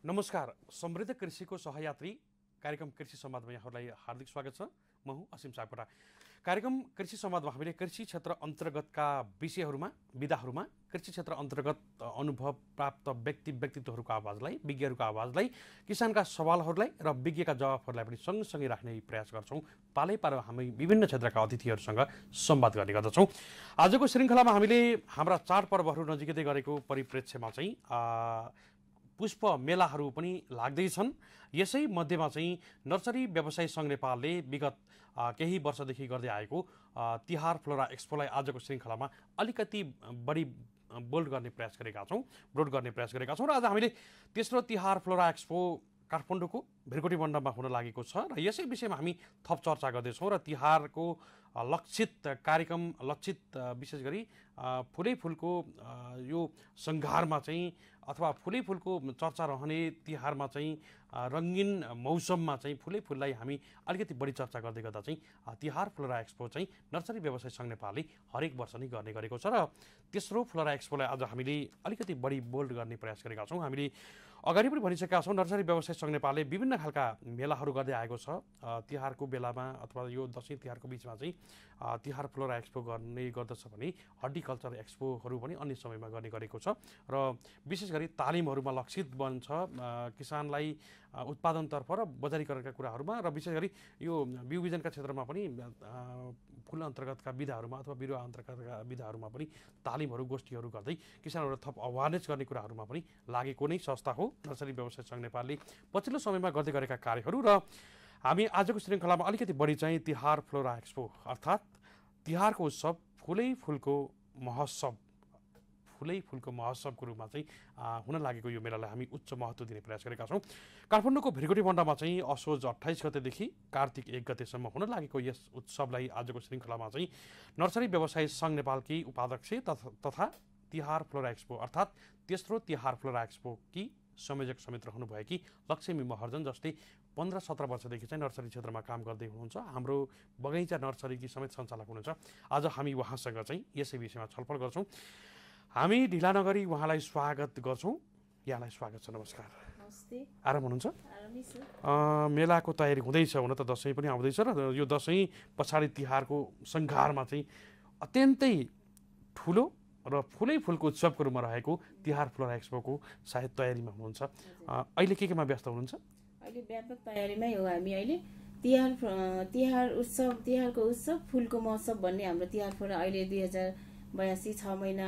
नमस्कार। समृद्ध कृषिको सहयात्री कार्यक्रम कृषि संवादमा यहाँहरूलाई हार्दिक स्वागत छ। म हुँ असीम सापकोटा। कार्यक्रम कृषि संवादमा हामीले कृषि क्षेत्र अन्तर्गतका विषयहरूमा, विधाहरूमा कृषि क्षेत्र अन्तर्गत अनुभव प्राप्त व्यक्तित्वहरूको आवाजलाई, विज्ञहरूको आवाजलाई, किसानका सवालहरूलाई र विज्ञका जवाफहरूलाई पनि सँगसँगै राख्ने प्रयास गर्छौँ। पालै पालो हामी विभिन्न क्षेत्रका अतिथिहरूसँग संवाद गर्ने गर्दछौँ। आजको श्रृङ्खलामा हामीले हाम्रा चाडपर्वहरू नजिकै गरेको परिप्रेक्ष्यमा चाहिँ पुष्प मेलाहरू पनि लाग्दैछन्। यसै मध्येमा चाहिँ नर्सरी व्यवसायी सङ्घ नेपालले विगत केही वर्षदेखि गर्दै आएको तिहार फ्लोरा एक्सपोलाई आजको श्रृङ्खलामा अलिकति बढी बोल्ड गर्ने प्रयास गरेका छौँ, ब्रोड गर्ने प्रयास गरेका छौँ। र आज हामीले तेस्रो तिहार फ्लोरा एक्सपो काठमाडौँको भिरकोटी मण्डपमा हुन लागेको छ र यसै विषयमा हामी थप चर्चा गर्दैछौँ। र तिहारको लक्षित कार्यक्रम, लक्षित विशेष गरी फुलै फुलको यो सङ्घारमा चाहिँ अथवा फुलै फुलको चर्चा रहने तिहारमा चाहिँ रङ्गीन मौसममा चाहिँ फुलै फुललाई हामी अलिकति बढी चर्चा गर्दै गर्दा चाहिँ तिहार फ्लोरा एक्सपो चाहिँ नर्सरी व्यवसाय सङ्घ नेपालले हरेक वर्ष नै गर्ने गरेको छ। र तेस्रो फ्लोरा एक्सपोलाई आज हामीले अलिकति बढी बोल्ड गर्ने प्रयास गरेका छौँ। हामीले अगाडि पनि भनिसकेका छौँ, नर्सरी व्यवसाय सङ्घ नेपालले विभिन्न खालका मेलाहरू गर्दै आएको छ। तिहारको बेलामा अथवा यो दसैँ तिहारको बिचमा चाहिँ तिहार फ्लोरा एक्सपो गर्ने गर्दछ भने हर्टिकल्चर एक्सपोहरू पनि अन्य समयमा गर्ने गरेको छ। र विशेष गरी तालिमहरूमा लक्षित बन्छ किसानलाई उत्पादनतर्फ र बजारीकरणका कुराहरूमा, र विशेष गरी यो बिउ बिजनका क्षेत्रमा पनि फुल अन्तर्गतका विधाहरूमा अथवा बिरुवा अन्तर्गतका विधाहरूमा पनि तालिमहरू, गोष्ठीहरू गर्दै किसानहरूलाई थप अवेरनेस गर्ने कुराहरूमा पनि लागेको नै संस्था हो नर्सरी व्यवसाय सङ्घ नेपालले पछिल्लो समयमा गर्दै गरेका कार्यहरू। र हामी आजको श्रृङ्खलामा अलिकति बढी चाहिँ तिहार फ्लोरा एक्सपो अर्थात् तिहारको उत्सव, फुलै फुलको महोत्सव, फुलै फुलको महोत्सवको रूपमा चाहिँ हुन लागेको यो मेलालाई हामी उच्च महत्त्व दिने प्रयास गरेका छौँ। काठमाडौँको भिरकोटी मण्डपमा चाहिँ असोज 28 गतेदेखि कार्तिक 1 गतेसम्म हुन लागेको यस उत्सवलाई आजको श्रृङ्खलामा चाहिँ नर्सरी व्यवसाय सङ्घ नेपालकी उपाध्यक्ष तथा तिहार फ्लोरा एक्सपो अर्थात् तेस्रो तिहार फ्लोरा एक्सपोकी संयोजक समेत रहनुभएकी लक्ष्मी महर्जन, जसले 15-17 वर्षदेखि चाहिँ नर्सरी क्षेत्रमा काम गर्दै हुनुहुन्छ, हाम्रो बगैँचा नर्सरीकी समेत सञ्चालक हुनुहुन्छ। आज हामी उहाँसँग चाहिँ यसै विषयमा छलफल गर्छौँ। हामी ढिला नगरी उहाँलाई स्वागत गर्छौँ। यहाँलाई स्वागत छ। नमस्कार। नमस्ते। आराम हुनुहुन्छ? मेलाको तयारी हुँदैछ, हुन त दसैँ पनि आउँदैछ र यो दसैँ पछाडि तिहारको सङ्घारमा चाहिँ अत्यन्तै ठुलो र फुलै फुलको उत्सवको रूपमा रहेको तिहार फ्लोरा एक्सपोको सायद तयारीमा हुनुहुन्छ। अहिले केमा व्यस्त हुनुहुन्छ? अहिले व्यापक तयारीमै हो हामी। अहिले तिहारको उत्सव फुलको महोत्सव भन्ने हाम्रो तिहार फ्लोरा अहिले 2082 6 महिना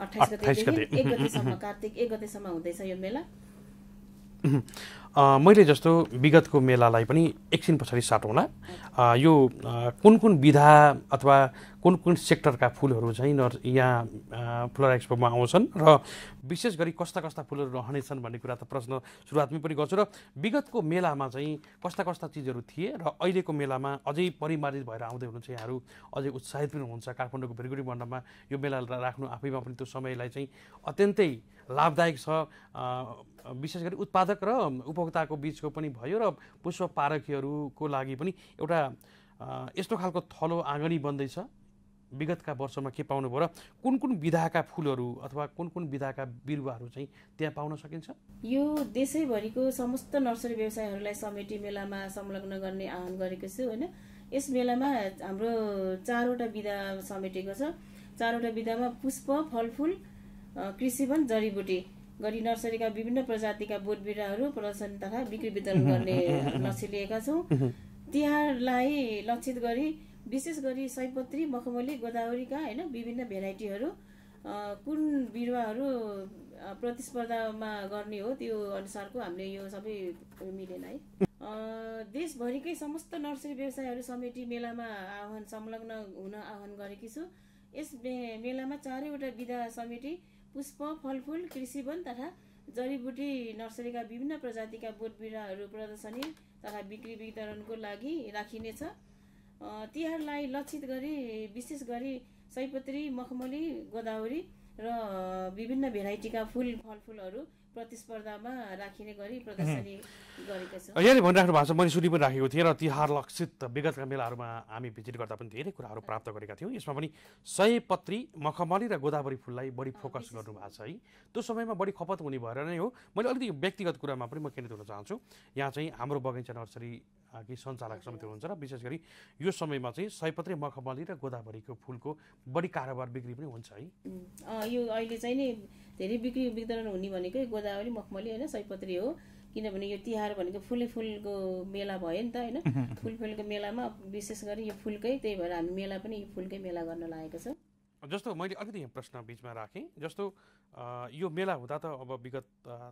28 गतेदेखि 1 गतेसम्म, कार्तिक 1 गतेसम्म हुँदैछ यो मेला। मैले जस्तो विगतको मेलालाई पनि एकछिन पछाडि साटौँला। यो कुन कुन विधा अथवा कुन कुन सेक्टरका फुलहरू चाहिँ यहाँ फ्लोरा एक्सपोमा आउँछन् र विशेष गरी कस्ता कस्ता फुलहरू रहनेछन् भन्ने कुरा त प्रश्न सुरुवातमै पनि गर्छु। र विगतको मेलामा चाहिँ कस्ता कस्ता चिजहरू थिए र अहिलेको मेलामा अझै परिमार्जित भएर आउँदै हुनुहुन्छ यहाँहरू, अझै उत्साहित पनि हुनुहुन्छ। काठमाडौँको भिरकोटी मण्डपमा यो मेला राख्नु आफैमा पनि त्यो समयलाई चाहिँ अत्यन्तै लाभदायक छ। विशेष गरी उत्पादक र उपभोक्ताको बिचको पनि भयो र पुष्प पारखीहरूको लागि पनि एउटा यस्तो खालको थलो आँगनी बन्दैछ। विगतका वर्षमा के पाउनु भयो र कुन कुन विधाका फुलहरू अथवा कुन कुन विधाका बिरुवाहरू चाहिँ त्यहाँ पाउन सकिन्छ? यो देशैभरिको समस्त नर्सरी व्यवसायहरूलाई समेटी मेलामा संलग्न गर्ने आह्वान गरेको छु होइन। यस मेलामा हाम्रो 4वटा विधा समेटेको छ। 4वटा विधामा पुष्प, फलफुल, कृषिवन, जडीबुटी गरी नर्सरीका विभिन्न प्रजातिका बोट बिरुवाहरू प्रदर्शन तथा बिक्री वितरण गर्ने लक्ष्य लिएका छौँ। तिहारलाई लक्षित गरी विशेष गरी सयपत्री, मखमली, गोदावरीका होइन विभिन्न भेराइटीहरू, कुन बिरुवाहरू प्रतिस्पर्धामा गर्ने हो त्यो अनुसारको हामीले यो सबै मिलेन है। देशभरिकै समस्त नर्सरी व्यवसायहरू समेटी मेलामा संलग्न हुन आह्वान गरेकी छु। यस मेलामा 4वटा विधा समेटी पुष्प, फलफुल, कृषिवन तथा जडीबुटी नर्सरीका विभिन्न प्रजातिका बोट बिरुवाहरू प्रदर्शनी तथा बिक्री वितरणको लागि राखिनेछ। तिहारलाई लक्षित गरी विशेष गरी सयपत्री, मखमली, गोदावरी र विभिन्न भेराइटीका फलफुलहरू प्रतिस्पर्धामा राखिने गरी प्रदर्शनी गरेका छौँ। यहाँले भनिराख्नु भएको छ, मैले सुनि पनि राखेको थिएँ र तिहार लक्षित विगतका मेलाहरूमा हामी भिजिट गर्दा पनि धेरै कुराहरू प्राप्त गरेका थियौँ। यसमा पनि सयपत्री, मखमली र गोदावरी फुललाई बढी फोकस गर्नुभएको छ है। त्यो समयमा बढी खपत हुने भएर नै हो। मैले अलिकति व्यक्तिगत कुरामा पनि म केन्द्रित हुन चाहन्छु। यहाँ चाहिँ हाम्रो बगैँचा नर्सरी कि सञ्चालक समिति हुनुहुन्छ र विशेष गरी यो समयमा चाहिँ सयपत्री, मखमली र गोदावरीको फुलको बढी कारोबार बिक्री पनि हुन्छ है। यो अहिले चाहिँ नि धेरै बिक्री वितरण हुने भनेकै गोदावरी, मखमली होइन, सयपत्री हो। किनभने यो तिहार भनेको फुलको मेला भयो नि त होइन। फुलको मेलामा विशेष गरी यो फुलकै, त्यही भएर हामी मेला पनि यो फुलकै मेला गर्न लागेको छ। जस्तो मैले अलिकति यहाँ प्रश्न बिचमा राखेँ, जस्तो यो मेला हुँदा त अब विगत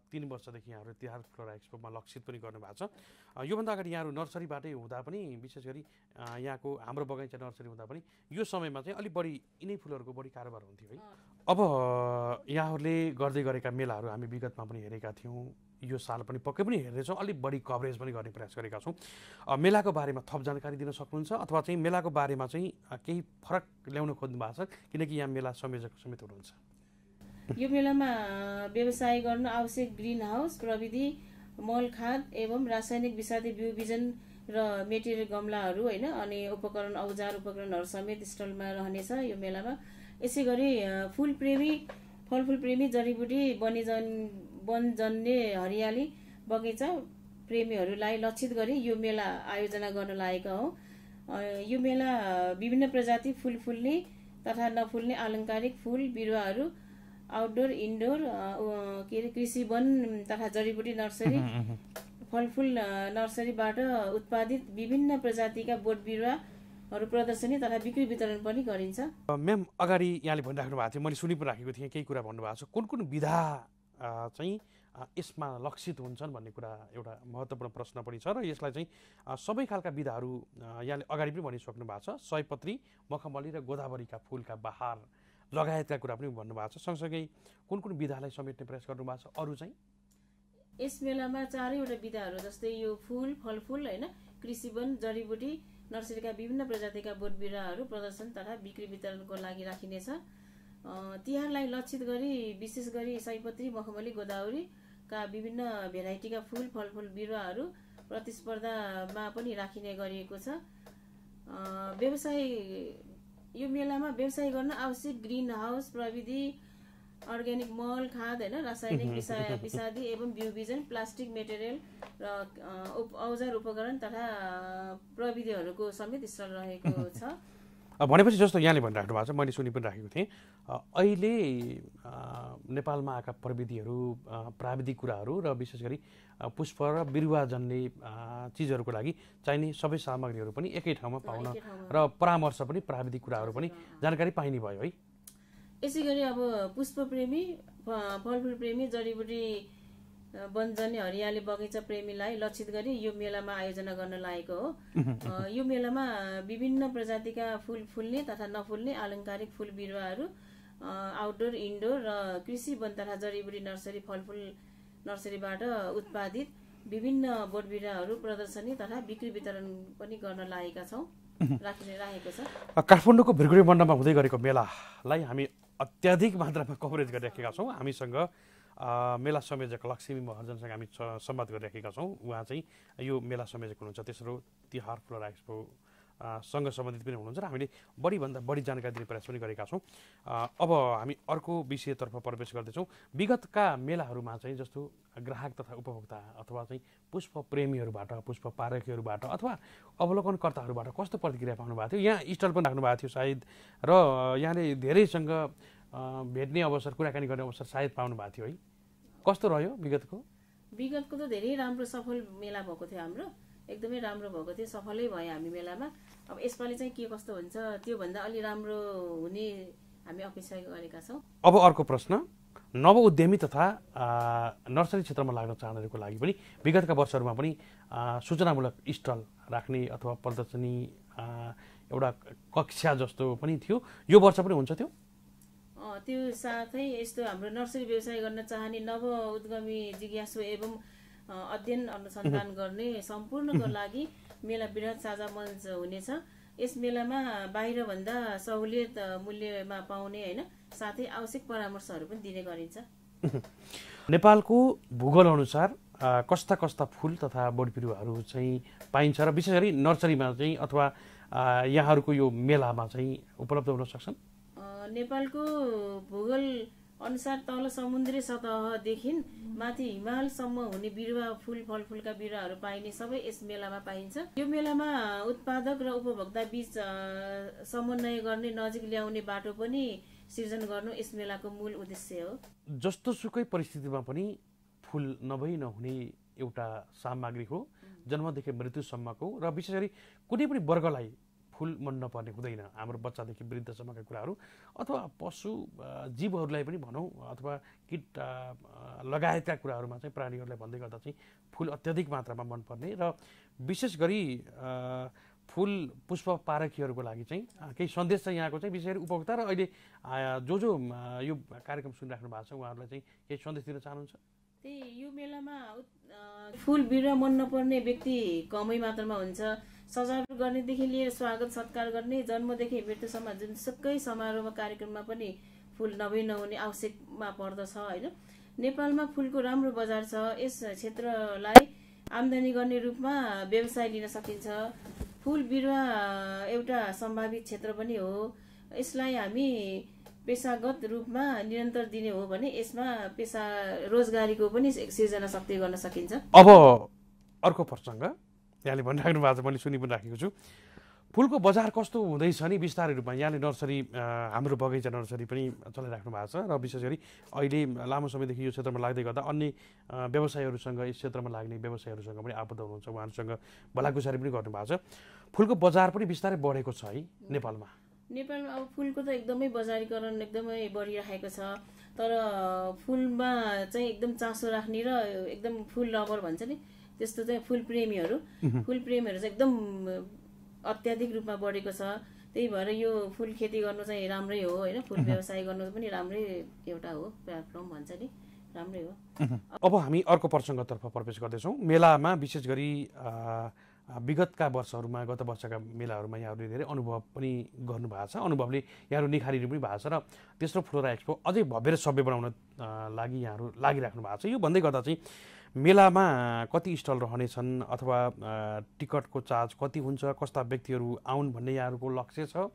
3 वर्षदेखि यहाँहरू तिहार फ्लोरा एक्सपोमा लक्षित पनि गर्नुभएको छ। योभन्दा अगाडि यहाँहरू नर्सरीबाटै हुँदा पनि विशेष गरी यहाँको हाम्रो बगैँचा नर्सरी हुँदा पनि यो समयमा चाहिँ अलिक बढी यिनै फुलहरूको बढी कारोबार हुन्थ्यो है। अब यहाँहरूले गर्दै गरेका मेलाहरू हामी विगतमा पनि हेरेका थियौँ, यो साल पनि पक्कै पनि हेर्दैछौँ, अलिक बढी कभरेज पनि गर्ने प्रयास गरेका छौँ। मेलाको बारेमा थप जानकारी दिन सक्नुहुन्छ अथवा चाहिँ मेलाको बारेमा चाहिँ केही फरक ल्याउन खोज्नु भएको छ, किनकि यहाँ मेला संयोजक समेत हुनुहुन्छ। यो मेलामा व्यवसाय गर्न आवश्यक ग्रिन हाउस प्रविधि, मल खाद एवं रासायनिक विषादी बिउ बिजन र मेटेरियल गमलाहरू होइन, अनि उपकरण औजार उपकरणहरू समेत स्टलमा रहनेछ यो मेलामा। यसै गरी फलफुल प्रेमी, जडीबुटी, वनजन्य हरियाली बगैँचा प्रेमीहरूलाई लक्षित गरी यो मेला आयोजना गर्न लागेका हौँ। यो मेला विभिन्न प्रजाति फुल फुल्ने तथा नफुल्ने आलङ्कारिक फुल बिरुवाहरू, आउटडोर इन्डोर कृषि वन तथा जडीबुटी नर्सरी, फलफुल नर्सरीबाट उत्पादित विभिन्न प्रजातिका बोट बिरुवाहरू प्रदर्शनी तथा बिक्री वितरण पनि गरिन्छ। म्याम, अगाडि यहाँले भनिराख्नु भएको थियो, मैले सुनि पनि राखेको थिएँ, केही कुरा भन्नुभएको छ, कुन विधा चाहिँ यसमा लक्षित हुन्छन् भन्ने कुरा एउटा महत्त्वपूर्ण प्रश्न पनि छ र यसलाई चाहिँ सबै खालका विधाहरू यहाँले अगाडि पनि भनिसक्नु भएको छ। सयपत्री, मखमली र गोदावरीका फुलका बहार लगायतका कुरा पनि भन्नुभएको छ। सँगसँगै कुन विधालाई समेट्ने प्रयास गर्नुभएको छ? अरू चाहिँ यस मेलामा 4वटा विधाहरू जस्तै यो फुल, फलफुल होइन, कृषि वन, जडीबुटी नर्सरीका विभिन्न प्रजातिका बोट बिरुवाहरू प्रदर्शन तथा बिक्री वितरणको लागि राखिनेछ। तिहारलाई लक्षित गरी विशेष गरी सयपत्री, मखमली, गोदावरीका विभिन्न भेराइटीका फुल, फलफुल बिरुवाहरू प्रतिस्पर्धामा पनि राखिने गरिएको छ। यो मेलामा व्यवसाय गर्न आवश्यक ग्रिन हाउस प्रविधि, अर्ग्यानिक मल खाद होइन, रासायनिक विषादी एवं बिउ बिजन, प्लास्टिक मेटेरियल र औजार उपकरण तथा प्रविधिहरूको समेत स्टल रहेको छ। भनेपछि जस्तो यहाँले भनिराख्नु भएको छ, मैले सुनि पनि राखेको थिएँ, अहिले नेपालमा आएका प्रविधिहरू, प्राविधिक कुराहरू र विशेष गरी पुष्प र बिरुवाजन्य चिजहरूको लागि चाहिने सबै सामग्रीहरू पनि एकै ठाउँमा पाउन र परामर्श पनि प्राविधिक कुराहरू पनि जानकारी पाइने भयो है। यसै गरी अब पुष्प प्रेमी, फलफुल प्रेमी, जडीबुटी, वनजन्य हरियाली बगैँचा प्रेमीलाई लक्षित गरी यो मेलामा आयोजना गर्न लागेको हो। यो मेलामा विभिन्न प्रजातिका फुल फुल्ने तथा नफुल्ने आलङ्कारिक फुल बिरुवाहरू, आउटडोर इन्डोर र कृषि वन तथा जडीबुटी नर्सरी, फलफुल नर्सरीबाट उत्पादित विभिन्न बोट बिरुवाहरू प्रदर्शनी तथा बिक्री वितरण पनि गर्न लागेका छौँ, राखेको छ। काठमाडौँको भिरगुडी मण्डपमा हुँदै गरेको मेलालाई हामी अत्याधिक मात्रामा कभरेज गरिराखेका छौँ। हामीसँग मेला संयोजक लक्ष्मी महर्जनसँग हामी संवाद गरिराखेका छौँ। उहाँ चाहिँ यो मेला संयोजक हुनुहुन्छ, तेस्रो तिहार फ्लोरा एक्सपो सँग सम्बन्धित पनि हुनुहुन्छ र हामीले बढीभन्दा बढी जानकारी दिने प्रयास पनि गरेका छौँ। अब हामी अर्को विषयतर्फ प्रवेश गर्दैछौँ। विगतका मेलाहरूमा चाहिँ जस्तो ग्राहक तथा उपभोक्ता अथवा चाहिँ पुष्प प्रेमीहरूबाट, पुष्प पारखीहरूबाट अथवा अवलोकनकर्ताहरूबाट कस्तो प्रतिक्रिया पाउनु भएको थियो? यहाँ स्टल पनि राख्नु भएको थियो सायद, र यहाँले धेरैसँग भेट्ने अवसर, कुराकानी गर्ने अवसर सायद पाउनु भएको थियो है। कस्तो रह्यो विगतको? विगतको त धेरै राम्रो सफल मेला भएको थियो, हाम्रो एकदमै राम्रो भएको थियो, सफलै भयो हामी मेलामा। अब यसपालि चाहिँ के कस्तो हुन्छ त्योभन्दा अलि राम्रो हुने हामी अपेक्षा गरेका छौँ। अब अर्को प्रश्न, नव उद्यमी तथा नर्सरी क्षेत्रमा लाग्न चाहनेहरूको लागि पनि विगतका वर्षहरूमा पनि सूचनामूलक स्टल राख्ने अथवा प्रदर्शनी एउटा कक्षा जस्तो पनि थियो, यो वर्ष पनि हुन्छ त्यो? त्यो साथै यस्तो हाम्रो नर्सरी व्यवसाय गर्न चाहने नव उद्यमी, जिज्ञासु एवं अध्ययन अनुसन्धान गर्ने सम्पूर्णको लागि मेला वृहत साझा मञ्च हुनेछ। यस मेलामा बाहिरभन्दा सहुलियत मूल्यमा पाउने होइन, साथै आवश्यक परामर्शहरू पनि दिने गरिन्छ। नेपालको भूगोल अनुसार कस्ता कस्ता फुल तथा बोट बिरुवाहरू चाहिँ पाइन्छ र विशेष गरी नर्सरीमा चाहिँ अथवा यहाँहरूको यो मेलामा चाहिँ उपलब्ध हुन सक्छन्? नेपालको भूगोल अनुसार तल समुद्री सतहदेखि माथि हिमालसम्म हुने बिरुवा फलफुलका बिरुवाहरू पाइने सबै यस मेलामा पाइन्छ। यो मेलामा उत्पादक र उपभोक्ता बीच समन्वय गर्ने, नजिक ल्याउने बाटो पनि सिर्जन गर्नु यस मेलाको मूल उद्देश्य हो। जस्तो सुकै परिस्थितिमा पनि फुल नभई नहुने एउटा सामग्री हो, जन्मदेखि मृत्युसम्मको, र विशेष गरी कुनै पनि वर्गलाई फुल मन नपर्ने हुँदैन। हाम्रो बच्चादेखि वृद्धसम्मका कुराहरू अथवा पशु जीवहरूलाई पनि भनौँ अथवा कीट लगायतका कुराहरूमा चाहिँ प्राणीहरूलाई भन्दै गर्दा चाहिँ फुल अत्याधिक मात्रामा मनपर्ने र विशेष गरी फुल पुष्प पारखीहरूको लागि चाहिँ केही सन्देश चाहिँ यहाँको चाहिँ विशेष गरी उपभोक्ता र अहिले जो यो कार्यक्रम सुनिराख्नु भएको छ उहाँहरूलाई चाहिँ केही सन्देश दिन चाहनुहुन्छ? त्यही यो मेलामा फुल बिरुवा मन नपर्ने व्यक्ति कमै मात्रामा हुन्छ। सजावट गर्नेदेखि लिएर स्वागत सत्कार गर्ने, जन्मदेखि मृत्युसम्म जुनसुकै समारोहमा कार्यक्रममा पनि फुल नभई नहुने आवश्यकमा पर्दछ होइन। नेपालमा फुलको राम्रो बजार छ। यस क्षेत्रलाई आम्दानी गर्ने रूपमा व्यवसाय लिन सकिन्छ। फुल बिरुवा एउटा सम्भावित क्षेत्र पनि हो। यसलाई हामी पेसागत रूपमा निरन्तर दिने हो भने यसमा पेसा रोजगारीको पनि सिर्जना शक्ति गर्न सकिन्छ। अब अर्को प्रसङ्ग यहाँले भनिराख्नु भएको छ, मैले सुनि पनि राखेको छु। फुलको बजार कस्तो हुँदैछ नि विस्तारै रूपमा? यहाँले नर्सरी, हाम्रो बगैँचा नर्सरी पनि चलाइराख्नु भएको छ र विशेष गरी अहिले लामो समयदेखि यो क्षेत्रमा लाग्दै गर्दा अन्य व्यवसायहरूसँग, यस क्षेत्रमा लाग्ने व्यवसायहरूसँग पनि आबद्ध हुनुहुन्छ, उहाँहरूसँग भलाकुसारी पनि गर्नुभएको छ। फुलको बजार पनि बिस्तारै बढेको छ है नेपालमा? नेपालमा अब फुलको त एकदमै बजारीकरण एकदमै बढिरहेको छ। तर फुलमा चाहिँ एकदम चासो राख्ने र एकदम फुल लभर भन्छ नि, त्यस्तो चाहिँ फुल प्रेमीहरू चाहिँ एकदम अत्याधिक रूपमा बढेको छ। त्यही भएर यो फुल खेती गर्नु चाहिँ राम्रै हो होइन। फुल व्यवसाय गर्नु पनि राम्रै एउटा हो, प्लेटफर्म भन्छ नि, राम्रै हो। अब हामी अर्को प्रसङ्गतर्फ प्रवेश गर्दैछौँ। मेलामा विशेष गरी विगतका वर्षहरूमा, गत वर्षका मेलाहरूमा यहाँहरूले धेरै अनुभव पनि गर्नुभएको छ, अनुभवले यहाँहरू निखारिनु पनि भएको छ र तेस्रो फ्लोरा एक्सपो अझै भव्य र सभ्य बनाउन लागि यहाँहरू लागिराख्नु भएको छ। यो भन्दै गर्दा चाहिँ मेलामा कति स्टल रहनेछन् अथवा टिकटको चार्ज कति हुन्छ, कस्ता व्यक्तिहरू आउन् भन्ने यहाँहरूको लक्ष्य छ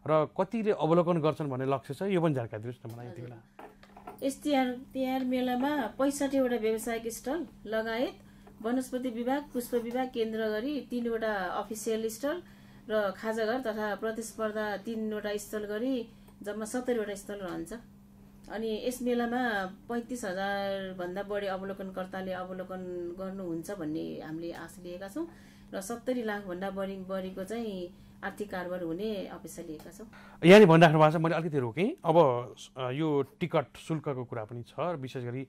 र कतिले अवलोकन गर्छन् भन्ने लक्ष्य छ, यो पनि जानकारी दिनुहोस् न मलाई यति बेला। यस तिहार मेलामा 65वटा व्यावसायिक स्टल लगायत वनस्पति विभाग, पुष्प विभाग केन्द्र गरी 3वटा अफिसियल स्टल र खाजाघर तथा प्रतिस्पर्धा 3वटा स्टल गरी जम्मा 70वटा स्टल रहन्छ। अनि यस मेलामा 35,000 भन्दा बढी अवलोकनकर्ताले अवलोकन गर्नुहुन्छ भन्ने हामीले आश लिएका छौँ र 70 लाख भन्दा बढीको चाहिँ आर्थिक कारोबार हुने अपेक्षा लिएका छौँ। यहाँले भनिराख्नु भएको छ, मैले अलिकति रोकेँ। अब यो टिकट शुल्कको कुरा पनि छ, विशेष गरी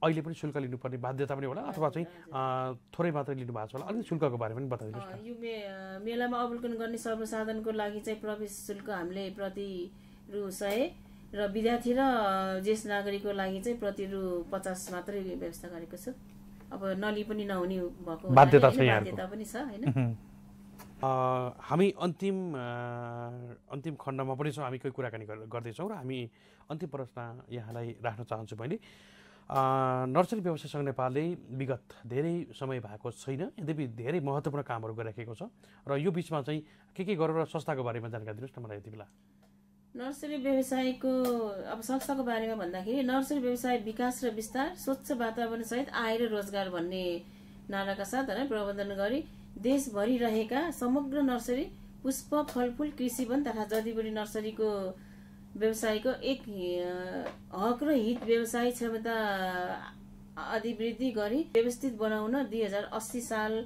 अहिले पनि शुल्क लिनुपर्ने बाध्यता पनि होला अथवा चाहिँ थोरै मात्रै लिनु भएको छ होला, अलिकति शुल्कको बारे पनि बताइदिनुहोस् न। यो मेलामा अवलोकन गर्ने सर्वसाधारणको लागि चाहिँ प्रवेश शुल्क हामीले प्रति रु100 र विद्यार्थी र ज्येष्ठ नागरिकको लागि चाहिँ प्रति रु50 मात्रै व्यवस्था गरेको छु। अब नली पनि नहुने भएको बाध्यता पनि छ होइन। हामी अन्तिम खण्डमा पनि छौँ, हामी कोही कुराकानी गर्दैछौँ र हामी अन्तिम प्रश्न यहाँलाई राख्न चाहन्छु। मैले नर्सरी व्यवसाय सङ्घ नेपालले विगत धेरै समय भएको छैन, यद्यपि धेरै महत्त्वपूर्ण कामहरू गरिराखेको छ र यो बिचमा चाहिँ के गरेर संस्थाको बारेमा जानकारी दिनुहोस् न मलाई यति बेला। नर्सरी व्यवसायको अब संस्थाको बारेमा भन्दाखेरि नर्सरी व्यवसाय विकास र विस्तार, स्वच्छ वातावरण सहित आय र रोजगार भन्ने नाराका साथ प्रबन्धन गरी देशभरि रहेका समग्र नर्सरी, पुष्प, फलफुल, कृषि वन तथा जडीबुटी नर्सरीको व्यवसायको एक हक र हित व्यवसाय क्षमता अधिवृद्धि गरी व्यवस्थित बनाउन 2080 साल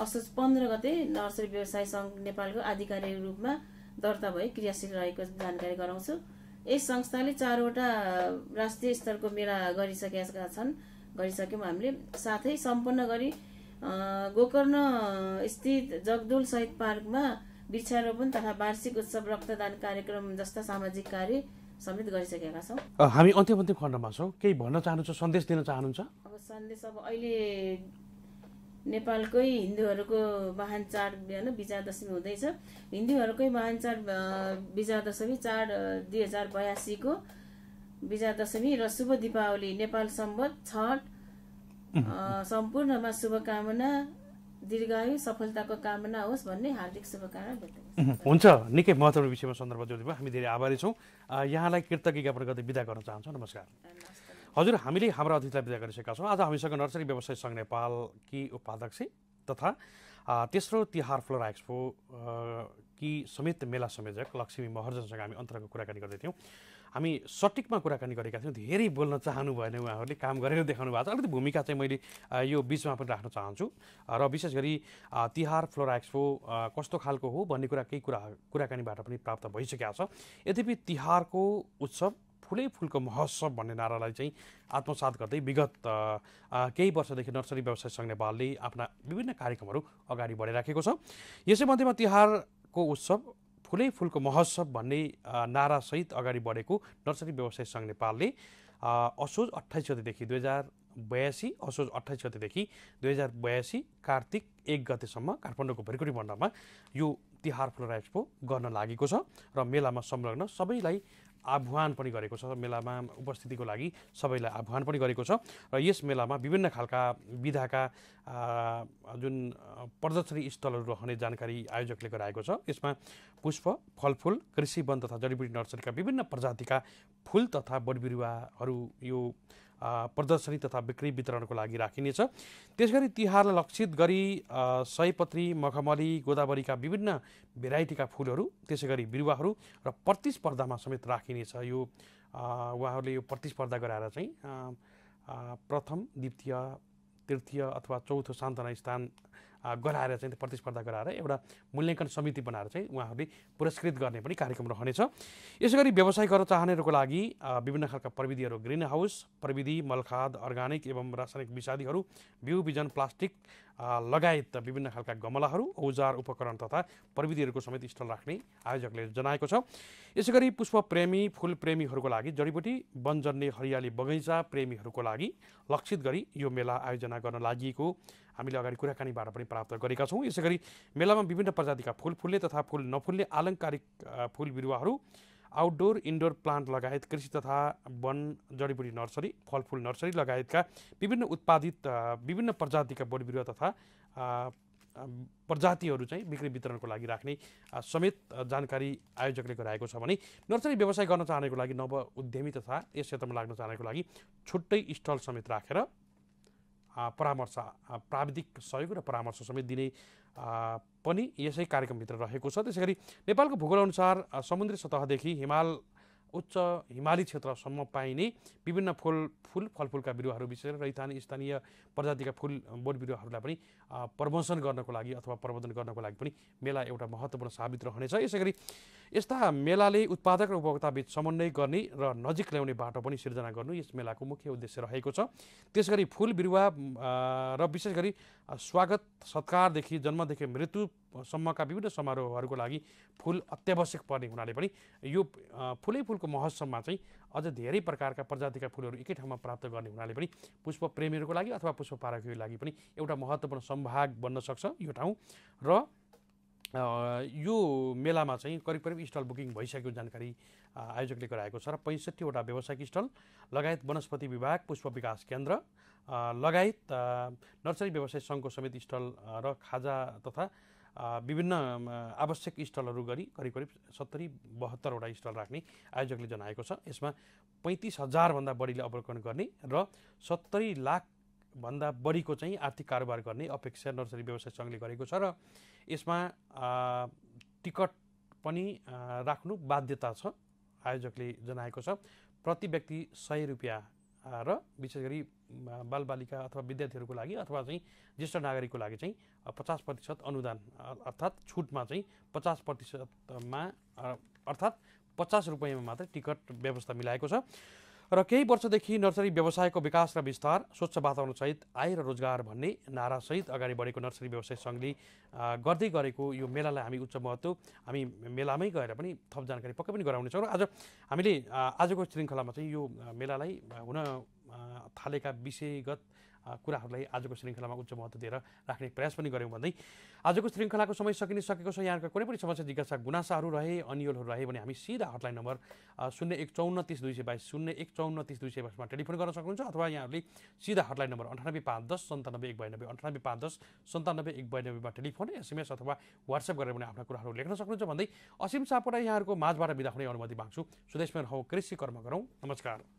असोज 15 गते नर्सरी व्यवसाय सङ्घ नेपालको आधिकारिक रूपमा दर्ता भई क्रियाशील रहेको जानकारी गराउँछु। यस संस्थाले 4वटा राष्ट्रिय स्तरको मेला गरिसक्यौँ हामीले। साथै सम्पन्न गरी गोकर्ण स्थित जगदोल शहीद पार्कमा वृक्षारोपण तथा वार्षिक उत्सव, रक्तदान कार्यक्रम जस्ता सामाजिक कार्य समेत गरिसकेका छौँ। हामी अन्तिम खण्डमा छौँ, केही भन्न चाहनुहुन्छ, सन्देश दिन चाहनुहुन्छ? अब सन्देश, अब अहिले नेपालकै हिन्दूहरूको महान चाड होइन विजयादशमी हुँदैछ। हिन्दूहरूकै महान चाड विजयादशमी चाड 2082 को विजया दशमी र शुभ दीपावली नेपाल सम्वत छठ सम्पूर्णमा शुभकामना दीर्घायु सफलताको कामना होस् भन्ने हार्दिक शुभकामना व्यक्त हुन्छ। निकै महत्त्वपूर्ण विषयमा सन्दर्भ जोडिदिनुभयो, हामी धेरै आभारी छौँ। यहाँलाई कृतज्ञ ज्ञापन गर्दै बिदा गर्न चाहन्छौँ। नमस्कार। हजुर, हामीले हाम्रो अतिथिलाई बिदा गरिसकेका छौँ। आज हामीसँग नर्सरी व्यवसाय सङ्घ नेपालकी उपाध्यक्ष तथा तेस्रो तिहार फ्लोरा एक्सपो की समेत मेला संयोजक लक्ष्मी महर्जनसँग हामी अन्तरको कुराकानी गर्दै थियौँ। हामी सटिकमा कुराकानी गरेका थियौँ, धेरै बोल्न चाहनु भएन, उहाँहरूले काम गरेर देखाउनु भएको छ। अलिकति भूमिका चाहिँ मैले यो बिचमा पनि राख्न चाहन्छु र विशेष गरी तिहार फ्लोरा एक्सपो कस्तो खालको हो भन्ने केही कुराकानीबाट पनि प्राप्त भइसकेको छ। यद्यपि तिहारको उत्सव फुलै फुलको महोत्सव भन्ने नारालाई चाहिँ आत्मसात गर्दै विगत केही वर्षदेखि नर्सरी व्यवसाय सङ्घ नेपालले आफ्ना विभिन्न कार्यक्रमहरू अगाडि बढाइराखेको छ। यसैमध्येमा तिहारको उत्सव फुलै फुलको महोत्सव भन्ने नारासहित अगाडि बढेको नर्सरी व्यवसाय सङ्घ नेपालले असोज 28 गतेदेखि 2082 असोज 28 गतेदेखि 2082 कार्तिक 1 गतेसम्म काठमाडौँको भैरकुटी मण्डपमा यो तिहार फ्लोरा एक्सपो गर्न लागेको छ र मेलामा संलग्न सबैलाई आह्वान पनि गरेको छ। मेलामा उपस्थितिको लागि सबैलाई आह्वान पनि गरेको छ र यस मेलामा विभिन्न खालका विधाका जुन प्रदर्शनी स्टलहरू रहने जानकारी आयोजकले गराएको छ। यसमा पुष्प, फलफुल, कृषि वन तथा जडीबुटी नर्सरीका विभिन्न प्रजातिका फुल तथा बोटबिरुवाहरू यो प्रदर्शनी तथा बिक्री वितरणको लागि राखिनेछ। त्यसगरी तिहारलाई लक्षित गरी सयपत्री, मखमली, गोदावरीका विभिन्न भेराइटीका फुलहरू, त्यसै गरी बिरुवाहरू र प्रतिस्पर्धामा समेत राखिनेछ। यो उहाँहरूले यो प्रतिस्पर्धा गराएर चाहिँ प्रथम, द्वितीय, तृतीय अथवा चौथो सान्त्वना स्थान गराएर चाहिँ प्रतिस्पर्धा गराएर एउटा मूल्याङ्कन समिति बनाएर चाहिँ उहाँहरूले पुरस्कृत गर्ने पनि कार्यक्रम रहनेछ। यसै गरी व्यवसाय गर्न चाहनेहरूको लागि विभिन्न खालका प्रविधिहरू, ग्रिन हाउस प्रविधि, मलखाद, अर्गानिक एवं रासायनिक विषादीहरू, बिउ बिजन, प्लास्टिक लगायत विभिन्न खालका गमलाहरू, औजार, उपकरण तथा प्रविधिहरूको समेत स्टल राख्ने आयोजकले जनाएको छ। यसै गरी पुष्प प्रेमी, फुल प्रेमीहरूको लागि, जडीबुटी वनजन्य हरियाली बगैँचा प्रेमीहरूको लागि लक्षित गरी यो मेला आयोजना गर्न लागि हामीले अगाडि कुराकानीबाट पनि प्राप्त गरेका छौँ। यसै गरी मेलामा विभिन्न प्रजातिका फुल फुल्ने तथा फुल नफुल्ने आलङ्कारिक फुल बिरुवाहरू, आउटडोर इन्डोर प्लान्ट लगायत कृषि तथा वन, जडीबुटी नर्सरी, फलफुल नर्सरी लगायतका विभिन्न उत्पादित विभिन्न प्रजातिका बोट बिरुवा तथा प्रजातिहरू चाहिँ बिक्री वितरणको लागि राख्ने समेत जानकारी आयोजकले गराएको छ भने नर्सरी व्यवसाय गर्न चाहनेको लागि नव उद्यमी तथा यस क्षेत्रमा लाग्न चाहनेको लागि छुट्टै स्टल समेत राखेर परामर्श, प्राविधिक सहयोग र परामर्श समेत दिने पनि यसै कार्यक्रमभित्र रहेको छ। त्यसै गरी नेपालको भूगोल अनुसार समुद्री सतहदेखि उच्च हिमाली क्षेत्रसम्म पाइने विभिन्न फलफुलका बिरुवाहरू, विशेष गरी स्थानीय प्रजातिका फुल बोट बिरुवाहरूलाई पनि प्रमोसन गर्नको लागि अथवा प्रवर्धन गर्नको लागि पनि मेला एउटा महत्त्वपूर्ण साबित रहनेछ। यसै गरी यस्ता मेलाले उत्पादक र उपभोक्ता बीच समन्वय गर्ने र नजिक ल्याउने बाटो पनि सिर्जना गर्नु यस मेलाको मुख्य उद्देश्य रहेको छ। त्यसगरी फुल बिरुवा र विशेष गरी स्वागत सत्कारदेखि जन्मदेखि मृत्युसम्मका विभिन्न समारोहहरूको लागि फुल अत्यावश्यक पर्ने हुनाले पनि यो फुलै फुलको महोत्सवमा चाहिँ अझ धेरै प्रकारका प्रजातिका फुलहरू एकै ठाउँमा प्राप्त गर्ने हुनाले पनि पुष्प प्रेमीहरूको लागि अथवा पुष्प पारकको लागि पनि एउटा महत्त्वपूर्ण सम्भाग बन्न सक्छ यो ठाउँ। र यो मेलामा चाहिँ करिब स्टल बुकिङ भइसकेको जानकारी आयोजकले गराएको छ र 65 वटा व्यावसायिक स्टल लगायत वनस्पति विभाग, पुष्प विकास केन्द्र लगायत नर्सरी व्यवसाय सङ्घको समेत स्टल र खाजा तथा विभिन्न आवश्यक स्टलहरू गरी करिब 70-72 वटा स्टल राख्ने आयोजकले जनाएको छ। यसमा 35,000 भन्दा बढीले अवलोकन गर्ने र 70 लाख भन्दा बढीको चाहिँ आर्थिक कारोबार गर्ने अपेक्षा नर्सरी व्यवसाय सङ्घले गरेको छ र यसमा टिकट पनि राख्नु बाध्यता छ आयोजकले जनाएको छ। प्रति व्यक्ति 100 रुपियाँ र विशेष गरी बालबालिका अथवा विद्यार्थीहरूको लागि अथवा चाहिँ ज्येष्ठ नागरिकको लागि चाहिँ 50% अनुदान अर्थात् छुटमा चाहिँ 50%मा अर्थात् 50 रुपियाँमा मात्रै टिकट व्यवस्था मिलाएको छ। र केही वर्षदेखि नर्सरी व्यवसायको विकास र विस्तार, स्वच्छ वातावरणसहित आय र रोजगार भन्ने नारासहित अगाडि बढेको नर्सरी व्यवसाय सङ्घले गर्दै गरेको यो मेलालाई हामी उच्च महत्त्व, हामी मेलामै गएर पनि थप जानकारी पक्कै पनि गराउनेछौँ। र आज हामीले आजको श्रृङ्खलामा चाहिँ यो मेलालाई हुन थालेका विषयगत कुराहरूलाई आजको श्रृङ्खलामा उच्च महत्त्व दिएर राख्ने प्रयास पनि गऱ्यौँ भन्दै आजको श्रृङ्खलाको समय सकिसकेको छ। यहाँका कुनै पनि समस्या जिज्ञासा गुनासाहरू रहे अनियोलहरू रहे भने हामी सिधा हटलाइन नम्बर 0154302222 0154302222मा टेलिफोन गर्न सक्नुहुन्छ अथवा यहाँहरूले सिधा हटलाइन नम्बर 9851097192 9851097192मा टेलिफोन SMS अथवा WhatsApp गरेर पनि आफ्ना कुराहरू लेख्न सक्नुहुन्छ भन्दै असीम सापकोटा यहाँहरूको माझबाट बिदा हुने अनुमति माग्छु। स्वदेशमा रहौँ, कृषि कर्म गरौँ। नमस्कार।